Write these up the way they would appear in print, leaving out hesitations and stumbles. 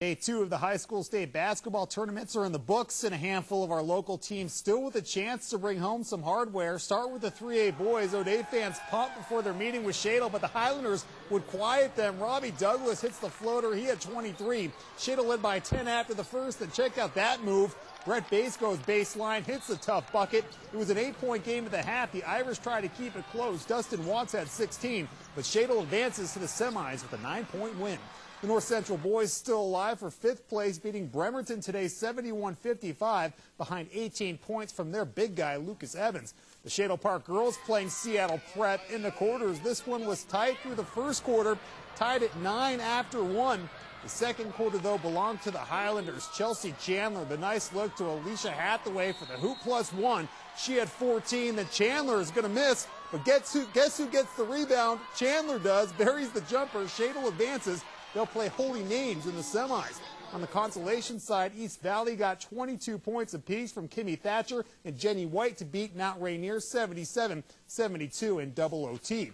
Day 2 of the high school state basketball tournaments are in the books, and a handful of our local teams still with a chance to bring home some hardware. Start with the 3A boys. O'Day fans pumped before their meeting with Shadle, but the Highlanders would quiet them. Robbie Douglas hits the floater. He had 23. Shadle led by 10 after the first, and check out that move. Brett Bass goes baseline, hits a tough bucket. It was an 8-point game at the half. The Irish tried to keep it close. Dustin Watts had 16, but Shadle advances to the semis with a 9-point win. The North Central boys still alive for 5th place, beating Bremerton today 71-55 behind 18 points from their big guy, Lucas Evans. The Shadle Park girls playing Seattle Prep in the quarters. This one was tight through the first quarter, tied at 9 after 1. The second quarter, though, belonged to the Highlanders. Chelsea Chandler, the nice look to Alicia Hathaway for the hoop +1. She had 14. Then Chandler is going to miss, but guess who gets the rebound? Chandler does, buries the jumper. Shadle advances. They'll play Holy Names in the semis. On the consolation side, East Valley got 22 points apiece from Kimmy Thatcher and Jenny White to beat Mount Rainier 77-72 in double OT.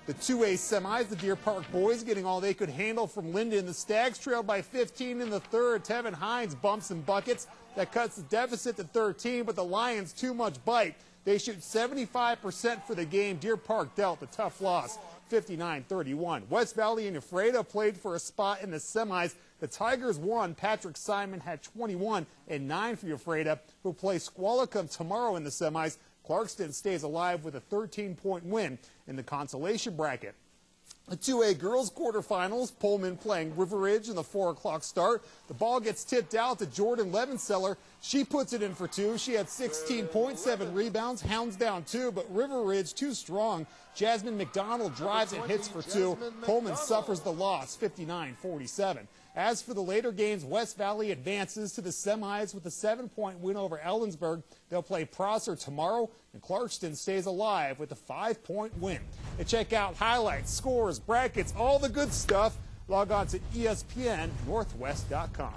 The 2A semis, the Deer Park boys getting all they could handle from Linden. The Stags trailed by 15 in the third. Tevin Hines bumps and buckets. That cuts the deficit to 13, but the Lions too much bite. They shoot 75% for the game. Deer Park dealt a tough loss, 59-31. West Valley and Ephrata played for a spot in the semis. The Tigers won. Patrick Simon had 21 and 9 for Ephrata, who play Squalicum tomorrow in the semis. Clarkston stays alive with a 13-point win in the consolation bracket. The 2A girls quarterfinals, Pullman playing River Ridge in the 4 o'clock start. The ball gets tipped out to Jordan Levenseller. She puts it in for 2. She had 16.7 rebounds, hounds down 2, but River Ridge too strong. Jasmine McDonald drives and hits for 2. Pullman suffers the loss, 59-47. As for the later games, West Valley advances to the semis with a 7-point win over Ellensburg. They'll play Prosser tomorrow, and Clarkston stays alive with a 5-point win. And check out highlights, scores, brackets, all the good stuff. Log on to ESPNNorthwest.com.